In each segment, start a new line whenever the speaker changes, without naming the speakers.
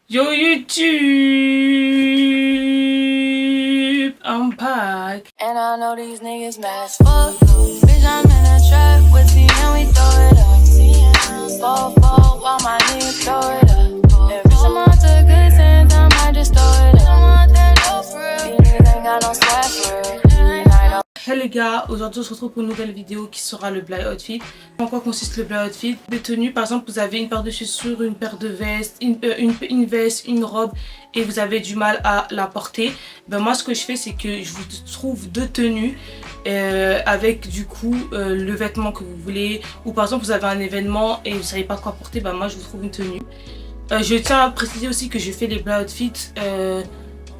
Yo YouTube, I'm back.
And I know these niggas mad as fuck. Bitch, I'm in a trap with C and we throw it up. Fall while my niggas throw it up. If I'm on to good sense, I might just throw it up. I'm on that no for real. These niggas ain't got no swag for real.
Hey les gars, aujourd'hui on se retrouve pour une nouvelle vidéo qui sera le Bly Outfit. En quoi consiste le Bly Outfit? Des tenues, par exemple vous avez une paire de chaussures, une paire de vestes, une veste, une robe et vous avez du mal à la porter. Ben moi ce que je fais c'est que je vous trouve deux tenues avec du coup le vêtement que vous voulez. Ou par exemple vous avez un événement et vous ne savez pas quoi porter, ben moi je vous trouve une tenue. Je tiens à préciser aussi que je fais les Bly Outfits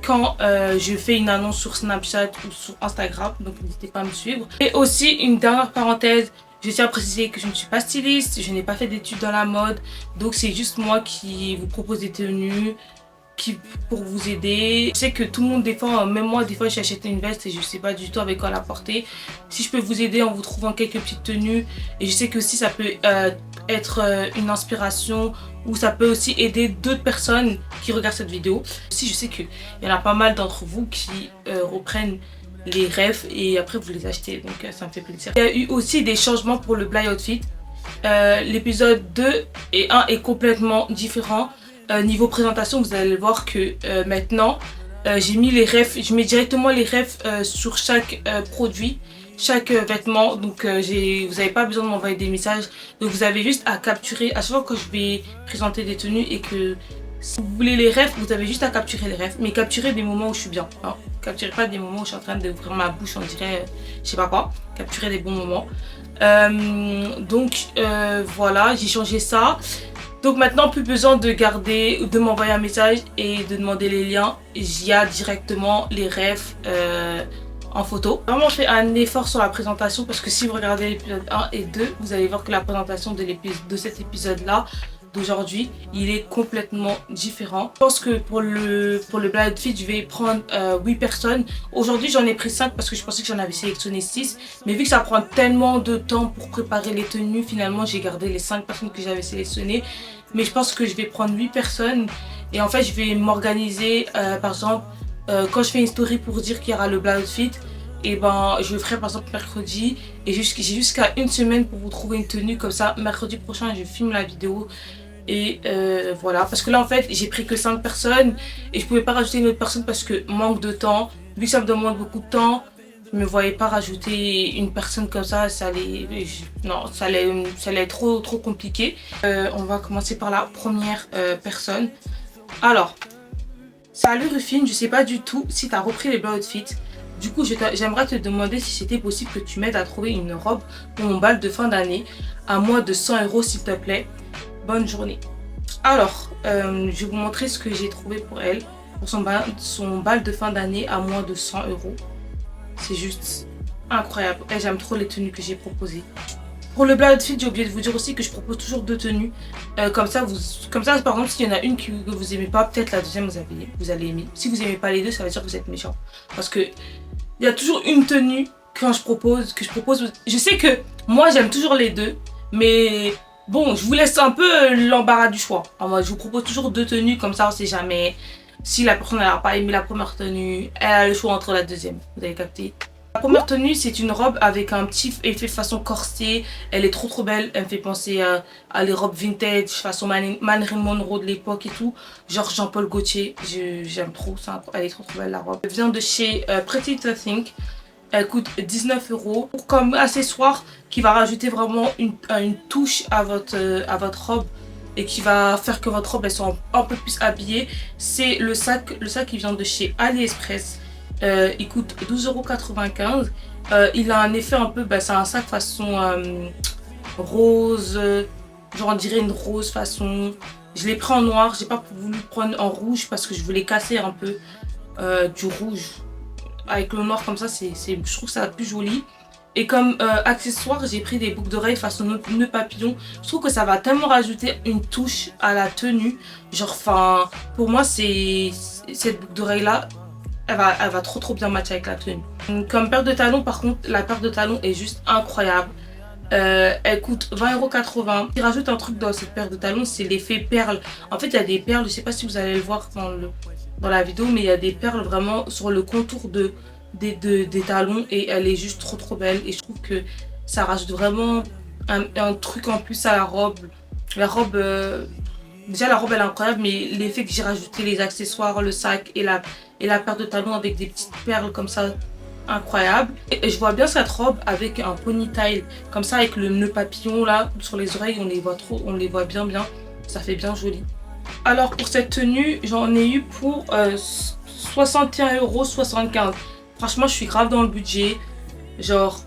quand je fais une annonce sur Snapchat ou sur Instagram, donc n'hésitez pas à me suivre. Et aussi une dernière parenthèse, je tiens à préciser que je ne suis pas styliste, je n'ai pas fait d'études dans la mode, donc c'est juste moi qui vous propose des tenues pour vous aider. Je sais que tout le monde des fois, même moi des fois j'ai acheté une veste et je sais pas du tout avec quoi la porter. Si je peux vous aider en vous trouvant quelques petites tenues, et je sais que aussi ça peut être une inspiration ou ça peut aussi aider d'autres personnes qui regardent cette vidéo. Aussi je sais qu'il y en a pas mal d'entre vous qui reprennent les rêves et après vous les achetez, donc ça me fait plaisir. Il y a eu aussi des changements pour le Bly Outfit. L'épisode 2 et 1 est complètement différent. Niveau présentation, vous allez voir que maintenant j'ai mis les refs, je mets directement les refs sur chaque produit, chaque vêtement. Donc vous n'avez pas besoin de m'envoyer des messages. Donc vous avez juste à capturer à chaque fois que je vais présenter des tenues et que si vous voulez les refs, vous avez juste à capturer les refs. Mais capturer des moments où je suis bien. Hein. Capturez pas des moments où je suis en train d'ouvrir ma bouche, on dirait je sais pas quoi. Capturez des bons moments. Voilà, j'ai changé ça. Donc maintenant, plus besoin de garder ou de m'envoyer un message et de demander les liens. J'y a directement les refs en photo. Vraiment, je fais un effort sur la présentation parce que si vous regardez l'épisode 1 et 2, vous allez voir que la présentation de cet épisode-là, d'aujourd'hui, il est complètement différent. Je pense que pour le Bly Outfit, je vais prendre 8 personnes. Aujourd'hui, j'en ai pris 5 parce que je pensais que j'en avais sélectionné 6. Mais vu que ça prend tellement de temps pour préparer les tenues, finalement, j'ai gardé les 5 personnes que j'avais sélectionnées. Mais je pense que je vais prendre 8 personnes. Et en fait, je vais m'organiser, par exemple, quand je fais une story pour dire qu'il y aura le Bly Outfit, et ben je le ferai par exemple mercredi. Et j'ai jusqu'à une semaine pour vous trouver une tenue. Comme ça, mercredi prochain, je filme la vidéo. Et voilà, parce que là en fait j'ai pris que 5 personnes et je pouvais pas rajouter une autre personne parce que manque de temps. Vu que ça me demande beaucoup de temps, je me voyais pas rajouter une personne comme ça, ça allait être trop compliqué. On va commencer par la première personne. Alors, salut Rufine, je sais pas du tout si tu as repris les Bly Outfits. Du coup, j'aimerais te demander si c'était possible que tu m'aides à trouver une robe pour mon bal de fin d'année à moins de 100 € s'il te plaît. Bonne journée. Alors, je vais vous montrer ce que j'ai trouvé pour elle. Pour son bal de fin d'année à moins de 100 €. C'est juste incroyable. Et j'aime trop les tenues que j'ai proposées. Pour le Bly Outfit, j'ai oublié de vous dire aussi que je propose toujours 2 tenues. Comme ça, par exemple, s'il y en a une que vous aimez pas, peut-être la deuxième vous allez aimer. Si vous aimez pas les deux, ça veut dire que vous êtes méchant. Parce que il y a toujours une tenue que je propose. Je sais que moi, j'aime toujours les deux. Mais bon, je vous laisse un peu l'embarras du choix. Alors, je vous propose toujours 2 tenues, comme ça on sait jamais. Si la personne n'a pas aimé la première tenue, elle a le choix entre la deuxième. Vous avez capté? La première tenue, c'est une robe avec un petit effet façon corset. Elle est trop belle. Elle me fait penser à les robes vintage, façon Marilyn Monroe de l'époque et tout. Genre Jean-Paul Gaultier. J'aime trop ça. Elle est trop belle la robe. Elle vient de chez Pretty to Think. Elle coûte 19 € comme accessoire qui va rajouter vraiment une touche à votre robe et qui va faire que votre robe elle soit un peu plus habillée. C'est le sac qui vient de chez AliExpress. Il coûte 12,95 €. Il a un effet un peu, c'est un sac façon rose, genre on dirait une rose façon. Je l'ai pris en noir, j'ai pas voulu prendre en rouge parce que je voulais casser un peu du rouge. Avec le noir comme ça, je trouve ça plus joli. Et comme accessoire, j'ai pris des boucles d'oreilles façon nœud papillon. Je trouve que ça va tellement rajouter une touche à la tenue. Genre, enfin, pour moi, cette boucle d'oreille là, elle va trop bien matcher avec la tenue. Comme paire de talons, par contre, la paire de talons est juste incroyable. Elle coûte 20,80 €. Il rajoute un truc dans cette paire de talons, c'est l'effet perle. En fait, il y a des perles, je sais pas si vous allez le voir dans la vidéo, mais il y a des perles vraiment sur le contour des talons et elle est juste trop belle. Et je trouve que ça rajoute vraiment un truc en plus à la robe. La robe, déjà la robe elle est incroyable, mais l'effet que j'ai rajouté, les accessoires, le sac et la paire de talons avec des petites perles comme ça, incroyable. Et je vois bien cette robe avec un ponytail comme ça, avec le nœud papillon là sur les oreilles, on les voit bien, ça fait bien joli. Alors pour cette tenue, j'en ai eu pour 61,75 €. Franchement, je suis grave dans le budget. Genre,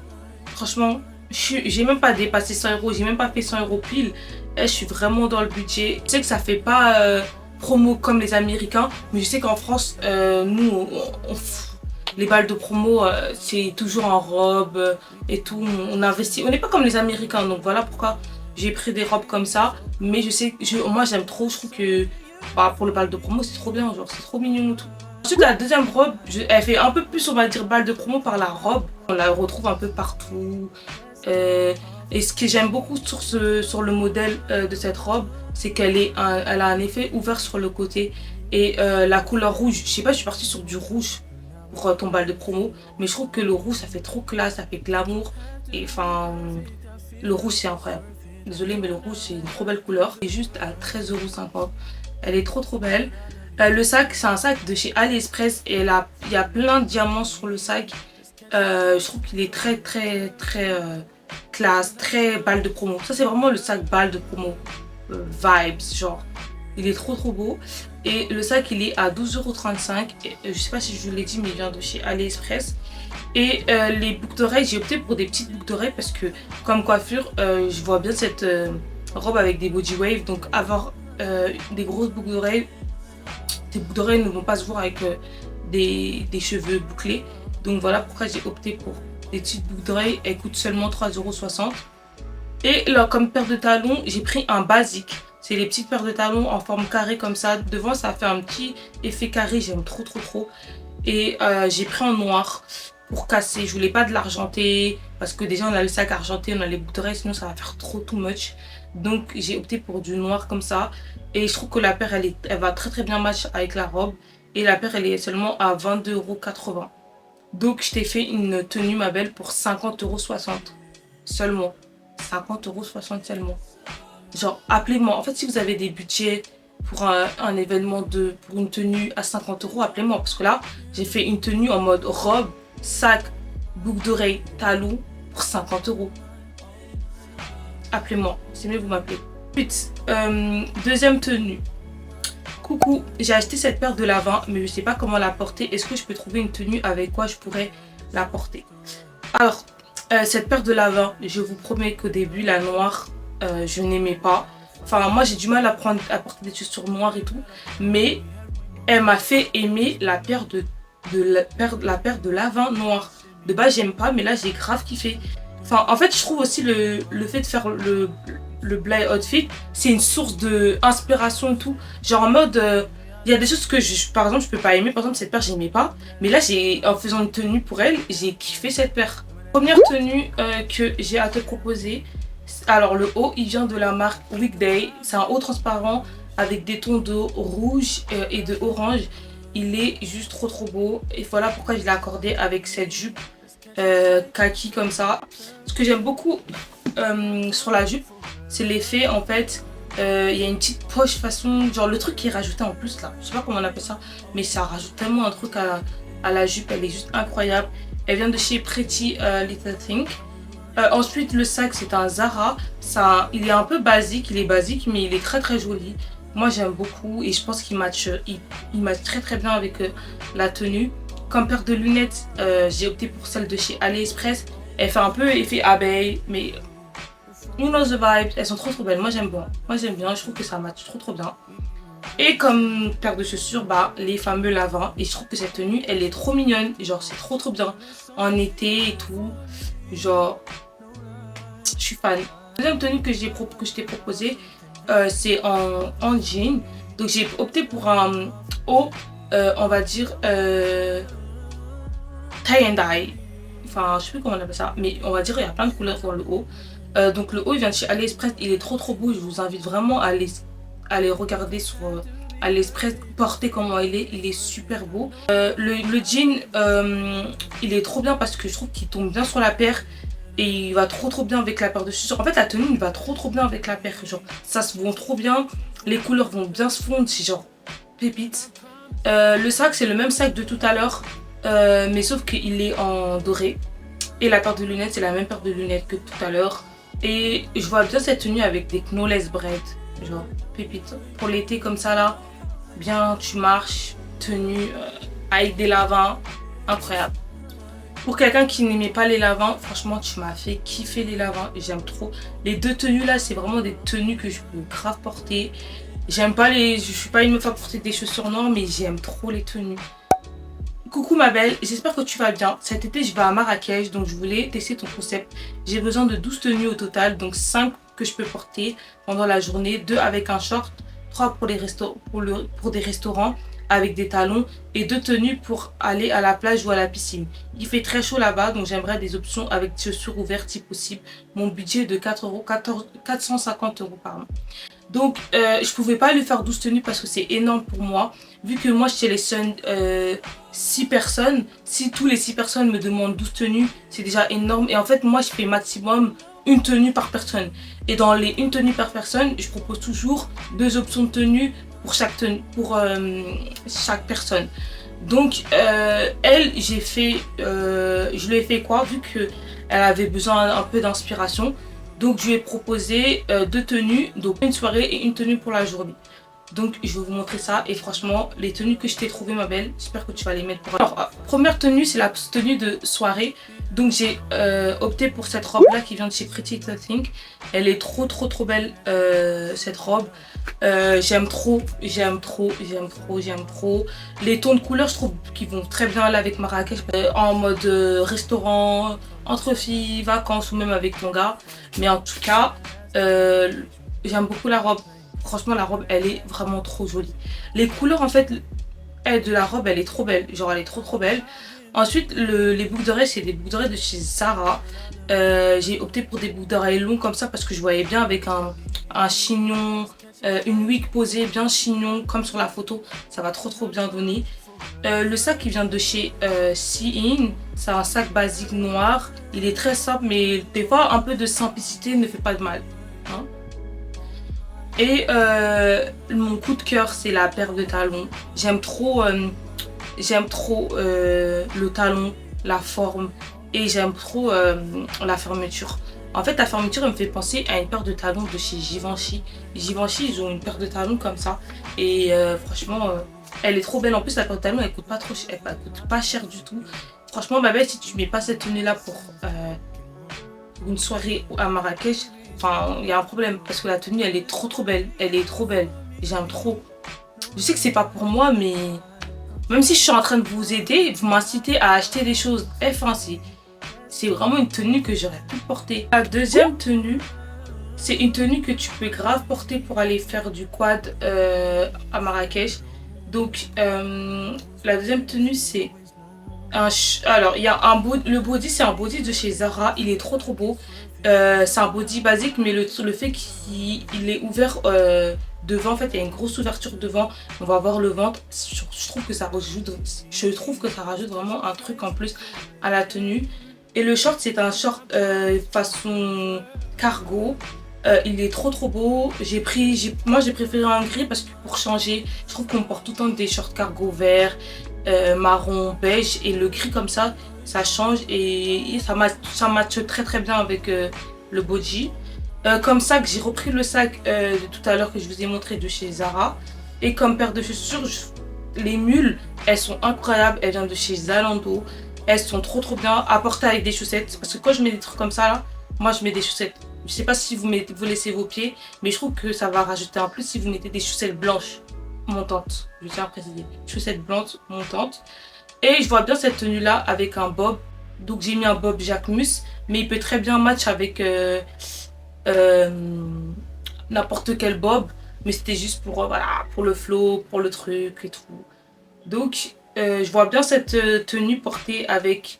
franchement, j'ai même pas dépassé 100 €, j'ai même pas fait 100 € pile. Et je suis vraiment dans le budget. Je sais que ça fait pas promo comme les Américains, mais je sais qu'en France, nous, les balles de promo, c'est toujours en robe et tout. On investit. On n'est pas comme les Américains, donc voilà pourquoi j'ai pris des robes comme ça. Mais je sais, moi j'aime trop. Je trouve que bah, pour le bal de promo, c'est trop bien. Genre, c'est trop mignon et tout. Ensuite, la deuxième robe, elle fait un peu plus, on va dire, balle de promo par la robe. On la retrouve un peu partout. Et ce que j'aime beaucoup sur le modèle de cette robe, c'est elle a un effet ouvert sur le côté. Et la couleur rouge, je sais pas, je suis partie sur du rouge pour ton bal de promo. Mais je trouve que le rouge, ça fait trop classe, ça fait glamour. Et enfin, le rouge, c'est incroyable. Désolée, mais le rouge, c'est une trop belle couleur. C'est juste à 13,50 €. Elle est trop belle. Le sac, c'est un sac de chez AliExpress et il y a plein de diamants sur le sac. Je trouve qu'il est très classe, très balle de promo. Ça, c'est vraiment le sac balle de promo. Vibes, genre. Il est trop beau. Et le sac, il est à 12,35 €. Je sais pas si je vous l'ai dit, mais il vient de chez AliExpress. Et les boucles d'oreilles, j'ai opté pour des petites boucles d'oreilles parce que, comme coiffure, je vois bien cette robe avec des body waves. Donc, avoir des grosses boucles d'oreilles, tes boucles d'oreilles ne vont pas se voir avec des cheveux bouclés. Donc, voilà pourquoi j'ai opté pour des petites boucles d'oreilles. Elles coûtent seulement 3,60 €. Et là, comme paire de talons, j'ai pris un basique. C'est les petites paires de talons en forme carrée comme ça. Devant, ça fait un petit effet carré. J'aime trop. Et j'ai pris en noir pour casser. Je voulais pas de l'argenté parce que déjà, on a le sac argenté, on a les boucles d'oreilles, sinon ça va faire trop too much. Donc, j'ai opté pour du noir comme ça. Et je trouve que la paire, elle va très bien match avec la robe. Et la paire, elle est seulement à 22,80 €. Donc, je t'ai fait une tenue, ma belle, pour 50,60 € seulement. 50,60 € seulement. Genre, appelez-moi. En fait, si vous avez des budgets pour un événement pour une tenue à 50 €, appelez-moi. Parce que là, j'ai fait une tenue en mode robe, sac, boucle d'oreille, talons pour 50 €. Appelez-moi. C'est mieux, vous m'appelez. Ensuite, deuxième tenue. Coucou, j'ai acheté cette paire de Lavin, mais je sais pas comment la porter. Est-ce que je peux trouver une tenue avec quoi je pourrais la porter? Alors, cette paire de Lavin, je vous promets qu'au début, la noire, je n'aimais pas. Enfin, moi, j'ai du mal à porter des chaussures noires et tout. Mais elle m'a fait aimer la paire de Lavin noire. De base, j'aime pas, mais là, j'ai grave kiffé. Enfin, en fait, je trouve aussi le fait de faire le Bly outfit, c'est une source d'inspiration et tout. Genre en mode, il y a des choses que par exemple, je peux pas aimer. Par exemple, cette paire, j'aimais pas. Mais là, en faisant une tenue pour elle, j'ai kiffé cette paire. Première tenue que j'ai à te proposer. Alors, le haut, il vient de la marque Weekday. C'est un haut transparent avec des tons de rouge et de orange. Il est juste trop beau. Et voilà pourquoi je l'ai accordé avec cette jupe kaki comme ça. Ce que j'aime beaucoup sur la jupe, c'est l'effet en fait. Il y a une petite poche façon, genre le truc qui est rajouté en plus là. Je sais pas comment on appelle ça, mais ça rajoute tellement un truc à la jupe. Elle est juste incroyable. Elle vient de chez Pretty Little Thing. Ensuite, le sac, c'est un Zara. Il est un peu basique, mais il est très joli. Moi, j'aime beaucoup et je pense qu'il match très bien avec la tenue. Comme paire de lunettes, j'ai opté pour celle de chez AliExpress. Elle fait un peu effet abeille, mais you know the vibe. Elles sont trop belles. Moi, j'aime bien. Je trouve que ça match trop bien. Et comme paire de chaussures, bah, les fameux Lavin. Et je trouve que cette tenue, elle est trop mignonne. Genre, c'est trop bien. En été et tout. Genre, je suis fan. La deuxième tenue que je t'ai proposée, c'est en jean. Donc, j'ai opté pour un haut, on va dire, tie and dye. Enfin, je sais plus comment on appelle ça. Mais on va dire, il y a plein de couleurs dans le haut. Donc le haut il vient de chez AliExpress, il est trop beau, je vous invite vraiment à aller regarder sur AliExpress, porter comment il est super beau. Le jean il est trop bien parce que je trouve qu'il tombe bien sur la paire et il va trop bien avec la paire de chaussures. En fait la tenue il va trop bien avec la paire, genre ça se vond trop bien, les couleurs vont bien se fondre, c'est genre pépite. Le sac c'est le même sac de tout à l'heure mais sauf qu'il est en doré. Et la paire de lunettes, c'est la même paire de lunettes que tout à l'heure. Et je vois bien cette tenue avec des knowless bread. Genre, pépite. Pour l'été comme ça là, bien tu marches, tenue avec des lavins. Incroyable. Pour quelqu'un qui n'aimait pas les lavins, franchement tu m'as fait kiffer les lavins. J'aime trop. Les deux tenues là, c'est vraiment des tenues que je peux grave porter. J'aime pas je suis pas une meuf à porter des chaussures noires, mais j'aime trop les tenues. Coucou ma belle, j'espère que tu vas bien. Cet été je vais à Marrakech, donc je voulais tester ton concept. J'ai besoin de 12 tenues au total, donc 5 que je peux porter pendant la journée, 2 avec un short, 3 pour des restaurants avec des talons et 2 tenues pour aller à la plage ou à la piscine. Il fait très chaud là-bas, donc j'aimerais des options avec chaussures ouvertes si possible. Mon budget est de 450 € par mois. Donc je pouvais pas lui faire 12 tenues parce que c'est énorme pour moi. Vu que moi je sélectionne 6 personnes, si tous les 6 personnes me demandent 12 tenues, c'est déjà énorme. Et en fait moi je fais maximum une tenue par personne. Et dans les une tenue par personne, je propose toujours 2 options de tenue pour chaque personne. Donc elle, je lui ai fait quoi, vu qu'elle avait besoin un peu d'inspiration. Donc je lui ai proposé 2 tenues, donc une soirée et une tenue pour la journée. Donc je vais vous montrer ça et franchement les tenues que je t'ai trouvées ma belle, j'espère que tu vas les mettre pour... Alors première tenue c'est la tenue de soirée. Donc j'ai opté pour cette robe là qui vient de chez Pretty Clothing. Elle est trop belle cette robe. J'aime trop. Les tons de couleurs je trouve qu'ils vont très bien aller avec Marrakech. En mode restaurant, entre filles, vacances ou même avec ton gars. Mais en tout cas j'aime beaucoup la robe. Franchement la robe elle est vraiment trop jolie. Les couleurs en fait de la robe elle est trop belle. Genre elle est trop belle. Ensuite les boucles d'oreilles c'est des boucles d'oreilles de chez Zara. J'ai opté pour des boucles d'oreilles longues comme ça parce que je voyais bien avec un chignon, une wig posée bien chignon comme sur la photo. Ça va trop bien donner. Le sac qui vient de chez Shein, c'est un sac basique noir. Il est très simple mais des fois un peu de simplicité ne fait pas de mal. Hein. Et mon coup de cœur c'est la paire de talons. J'aime trop le talon, la forme et j'aime trop la fermeture. En fait la fermeture elle me fait penser à une paire de talons de chez Givenchy. Givenchy ils ont une paire de talons comme ça et franchement elle est trop belle. En plus la paire de talons elle coûte pas trop cher, elle coûte pas cher du tout. Franchement ma belle si tu mets pas cette tenue là pour une soirée à Marrakech, enfin il y a un problème parce que la tenue elle est trop belle. Elle est trop belle, j'aime trop. Je sais que c'est pas pour moi mais même si je suis en train de vous aider, vous m'incitez à acheter des choses. Enfin, c'est vraiment une tenue que j'aurais pu porter. La deuxième tenue, c'est une tenue que tu peux grave porter pour aller faire du quad à Marrakech. Donc, la deuxième tenue, c'est alors, il y a le body, c'est un body de chez Zara. Il est trop beau. C'est un body basique, mais le fait qu'il est ouvert devant, en fait, il y a une grosse ouverture devant. On va voir le ventre. Je trouve que ça rajoute vraiment un truc en plus à la tenue. Et le short, c'est un short façon cargo. Il est trop beau. Moi, j'ai préféré un gris parce que pour changer, je trouve qu'on porte tout le temps des shorts cargo verts, marron, beige. Et le gris comme ça change et ça matche très bien avec le body. Comme sac, j'ai repris le sac de tout à l'heure que je vous ai montré de chez Zara. Et comme paire de chaussures, les mules, elles sont incroyables. Elles viennent de chez Zalando. Elles sont trop bien à porter avec des chaussettes. Parce que quand je mets des trucs comme ça là, moi je mets des chaussettes. Je sais pas si vous laissez vos pieds, mais je trouve que ça va rajouter un plus si vous mettez des chaussettes blanches montantes. Je tiens à préciser. Chaussettes blanches montantes. Et je vois bien cette tenue là avec un bob. Donc j'ai mis un bob Jacquemus. Mais il peut très bien match avec n'importe quel bob. Mais c'était juste pour, voilà, pour le flow, pour le truc et tout. Donc je vois bien cette tenue portée avec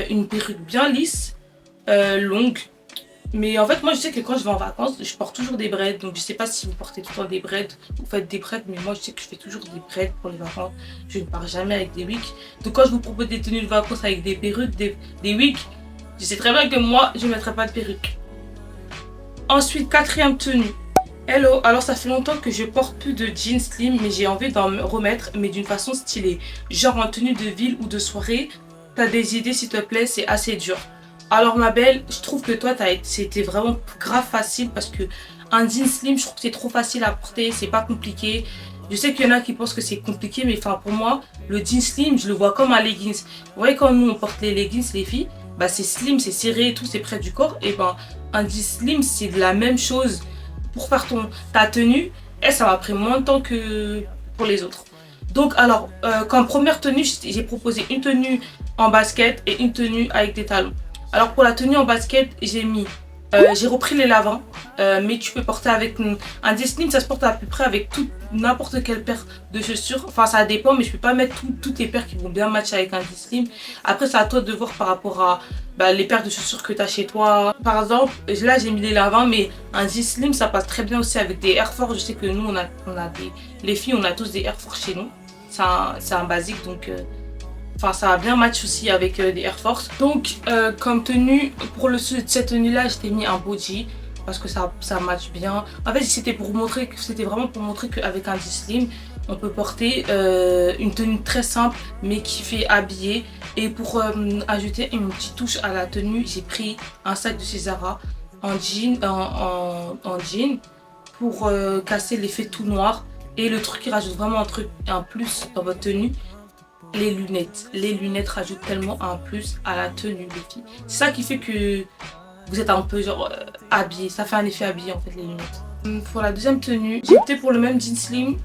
une perruque bien lisse, longue. Mais en fait, moi, je sais que quand je vais en vacances, je porte toujours des braids. Donc, je sais pas si vous portez tout le temps des braids, vous faites des braids, mais moi, je sais que je fais toujours des braids pour les vacances. Je ne pars jamais avec des wigs. Donc, quand je vous propose des tenues de vacances avec des perruques, des wigs, je sais très bien que moi, je ne mettrai pas de perruque. Ensuite, quatrième tenue. Hello, alors ça fait longtemps que je porte plus de jeans slim, mais j'ai envie d'en remettre, mais d'une façon stylée. Genre en tenue de ville ou de soirée. T'as des idées s'il te plaît, c'est assez dur. Alors ma belle, je trouve que toi c'était vraiment grave facile parce que un jean slim, je trouve que c'est trop facile à porter, c'est pas compliqué. Je sais qu'il y en a qui pensent que c'est compliqué, mais enfin pour moi, le jean slim, je le vois comme un leggings. Vous voyez quand nous on porte les leggings les filles, bah c'est slim, c'est serré et tout, c'est près du corps. Et ben un jean slim, c'est de la même chose pour faire ta tenue. Et ça m'a pris moins de temps que pour les autres. Donc alors, comme première tenue, j'ai proposé une tenue en basket et une tenue avec des talons. Alors pour la tenue en basket, j'ai repris les lavants, mais tu peux porter avec un jean slim, ça se porte à peu près avec n'importe quelle paire de chaussures. Enfin ça dépend, mais je peux pas mettre toutes les paires qui vont bien matcher avec un jean slim. Après c'est à toi de voir par rapport à les paires de chaussures que tu as chez toi. Par exemple, là j'ai mis les lavants, mais un jean slim ça passe très bien aussi avec des Air Force. Je sais que nous les filles on a tous des Air Force chez nous. C'est un basique donc... Enfin, ça a bien match aussi avec des Air Force. Donc, comme tenue, pour cette tenue-là, je t'ai mis un body parce que ça match bien. En fait, c'était vraiment pour montrer qu'avec un jean slim, on peut porter une tenue très simple, mais qui fait habiller. Et pour ajouter une petite touche à la tenue, j'ai pris un sac de chez Zara en jean pour casser l'effet tout noir. Et le truc qui rajoute vraiment un plus dans votre tenue, les lunettes. Les lunettes rajoutent tellement un plus à la tenue des filles. C'est ça qui fait que vous êtes un peu genre habillé. Ça fait un effet habillé en fait les lunettes. Pour la deuxième tenue, j'ai opté pour le même jean slim.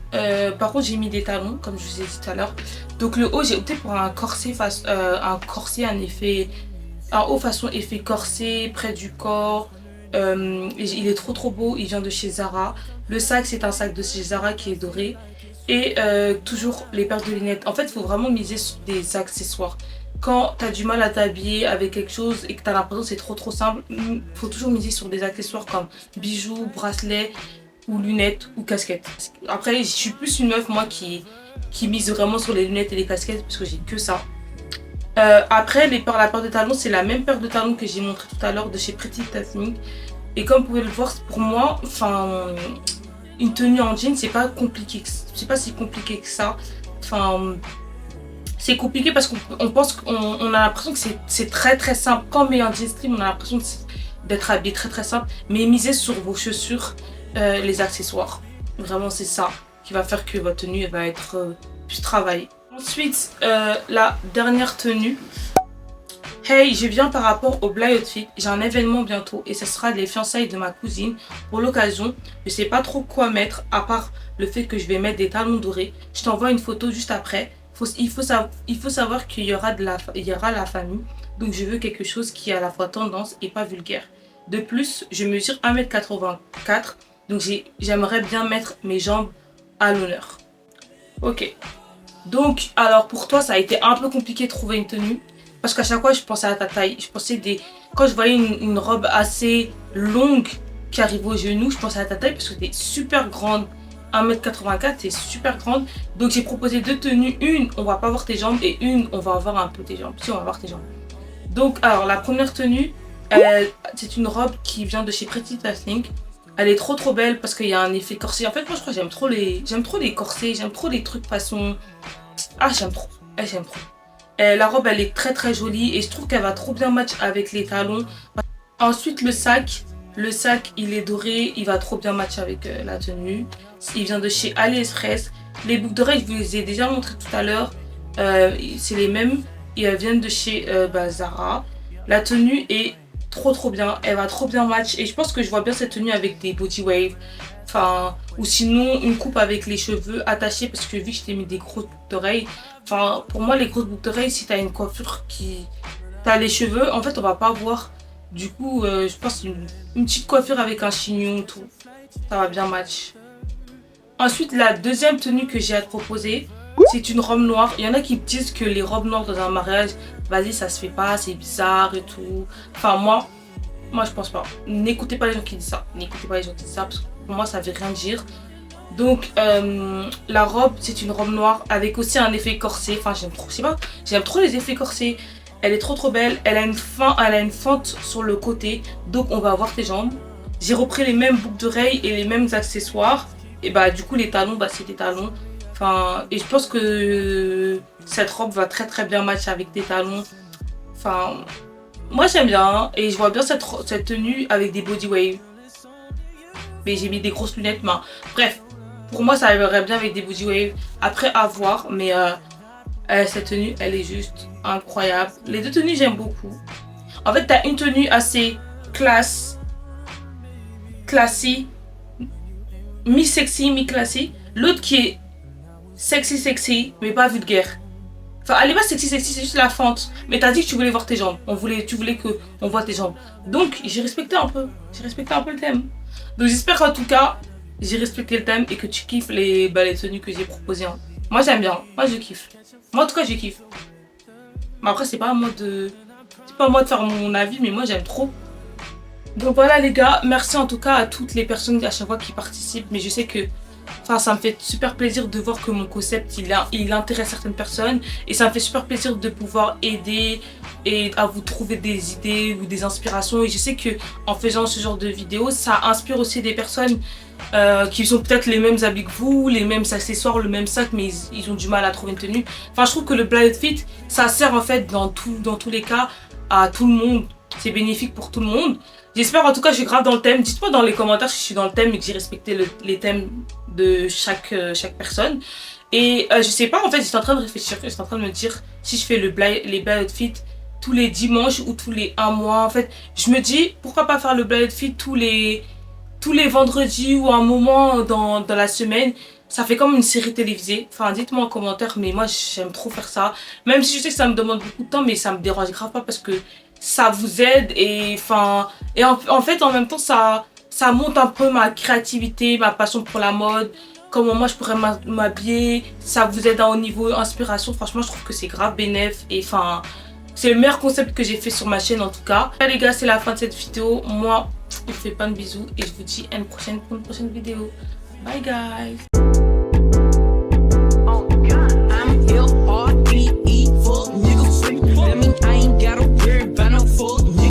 Par contre j'ai mis des talons comme je vous ai dit tout à l'heure. Donc le haut j'ai opté pour un corset un haut façon effet corset près du corps. Il est trop beau. Il vient de chez Zara. Le sac c'est un sac de chez Zara qui est doré. Et toujours les paires de lunettes. En fait, il faut vraiment miser sur des accessoires. Quand tu as du mal à t'habiller avec quelque chose et que tu as l'impression que c'est trop simple, il faut toujours miser sur des accessoires comme bijoux, bracelets ou lunettes ou casquettes. Après, je suis plus une meuf, moi, qui mise vraiment sur les lunettes et les casquettes parce que j'ai que ça. Après, la paire de talons, c'est la même paire de talons que j'ai montré tout à l'heure de chez Pretty Tasting. Et comme vous pouvez le voir, pour moi, une tenue en jean, c'est pas compliqué. C'est pas si compliqué que ça. Enfin, c'est compliqué parce qu'on pense qu'on a l'impression que c'est très simple. Quand on met un jean slim, on a l'impression d'être habillé très simple. Mais misez sur vos chaussures, les accessoires. Vraiment, c'est ça qui va faire que votre tenue va être plus travaillée. Ensuite, la dernière tenue. Hey, je viens par rapport au Bly Outfit. J'ai un événement bientôt et ce sera les fiançailles de ma cousine. Pour l'occasion, je sais pas trop quoi mettre à part le fait que je vais mettre des talons dorés. Je t'envoie une photo juste après. Il faut savoir qu'il y aura la famille. Donc je veux quelque chose qui est à la fois tendance et pas vulgaire. De plus, je mesure 1m84. Donc j'aimerais bien mettre mes jambes à l'honneur. Ok. Donc, alors pour toi, ça a été un peu compliqué de trouver une tenue. Parce qu'à chaque fois, je pensais à ta taille. Quand je voyais une robe assez longue qui arrive au genou, je pensais à ta taille parce que tu es super grande. 1m84, c'est super grande. Donc j'ai proposé deux tenues. Une, on va pas voir tes jambes. Et une, on va voir un peu tes jambes. Si, on va voir tes jambes. Donc, alors la première tenue, c'est une robe qui vient de chez Pretty Tasting. Elle est trop belle parce qu'il y a un effet corset. En fait, moi, je crois que j'aime trop les corsets. J'aime trop les trucs façon... Ah, j'aime trop. J'aime trop. La robe elle est très jolie et je trouve qu'elle va trop bien match avec les talons. Ensuite le sac il est doré, il va trop bien match avec la tenue. Il vient de chez AliExpress. Les boucles d'oreilles je vous les ai déjà montré tout à l'heure. C'est les mêmes et elles viennent de chez Zara. La tenue est trop bien, elle va trop bien match et je pense que je vois bien cette tenue avec des body waves. Enfin, ou sinon une coupe avec les cheveux attachés parce que vu que je t'ai mis des grosses boucles d'oreilles. Enfin, pour moi, les grosses boucles d'oreilles, si t'as une coiffure qui... T'as les cheveux, en fait, on va pas voir. Du coup, je pense une petite coiffure avec un chignon, tout. Ça va bien match. Ensuite, la deuxième tenue que j'ai à te proposer, c'est une robe noire. Il y en a qui disent que les robes noires dans un mariage, vas-y, ça se fait pas, c'est bizarre et tout. Enfin, moi, Moi, je pense pas. N'écoutez pas les gens qui disent ça. N'écoutez pas les gens qui disent ça parce que pour moi, ça veut rien dire. Donc, la robe, c'est une robe noire avec aussi un effet corsé. Enfin, j'aime trop, je sais pas, j'aime trop les effets corsés. Elle est trop belle. Elle a une fente sur le côté. Donc, on va voir tes jambes. J'ai repris les mêmes boucles d'oreilles et les mêmes accessoires. Et bah, du coup, les talons, bah, c'est des talons. Enfin, et je pense que cette robe va très bien matcher avec des talons. Enfin, moi j'aime bien. Et je vois bien cette tenue avec des body waves. Mais j'ai mis des grosses lunettes. Mais bref, pour moi ça irait bien avec des body waves. Après à voir. Mais cette tenue, elle est juste incroyable. Les deux tenues, j'aime beaucoup. En fait, t'as une tenue assez classy, mi-sexy, mi-classy. L'autre qui est sexy, mais pas vulgaire. Enfin, elle est pas sexy, c'est juste la fente. Mais t'as dit que tu voulais voir tes jambes. Tu voulais qu'on voit tes jambes. Donc, j'ai respecté un peu. J'ai respecté un peu le thème. Donc, j'espère qu'en tout cas, j'ai respecté le thème et que tu kiffes les tenues que j'ai proposées. Hein. Moi, j'aime bien. Moi, je kiffe. Moi, en tout cas, je kiffe. Mais après, c'est pas à moi de faire mon avis, mais moi, j'aime trop. Donc voilà les gars, merci en tout cas à toutes les personnes à chaque fois qui participent. Mais je sais que ça me fait super plaisir de voir que mon concept il intéresse certaines personnes. Et ça me fait super plaisir de pouvoir aider et à vous trouver des idées ou des inspirations. Et je sais que en faisant ce genre de vidéos, ça inspire aussi des personnes qui ont peut-être les mêmes habits que vous, les mêmes accessoires, le même sac, mais ils ont du mal à trouver une tenue. Enfin, je trouve que le blind fit, ça sert en fait dans tous les cas à tout le monde. C'est bénéfique pour tout le monde. J'espère en tout cas je suis grave dans le thème. Dites-moi dans les commentaires si je suis dans le thème et que j'ai respecté les thèmes de chaque personne. Et je sais pas, en fait j'étais en train de réfléchir, j'étais en train de me dire si je fais les blind fit tous les dimanches ou tous les 1 mois. En fait je me dis pourquoi pas faire le blind fit tous les vendredis ou un moment dans la semaine. Ça fait comme une série télévisée. Enfin, dites-moi en commentaire, mais moi j'aime trop faire ça. Même si je sais que ça me demande beaucoup de temps, mais ça me dérange grave pas parce que ça vous aide et en fait en même temps ça monte un peu ma créativité, ma passion pour la mode, comment moi je pourrais m'habiller. Ça vous aide au niveau inspiration. Franchement, je trouve que c'est grave bénéf et c'est le meilleur concept que j'ai fait sur ma chaîne en tout cas. Là, les gars, c'est la fin de cette vidéo. Moi, je vous fais plein de bisous et je vous dis à une prochaine pour une prochaine vidéo. Bye guys.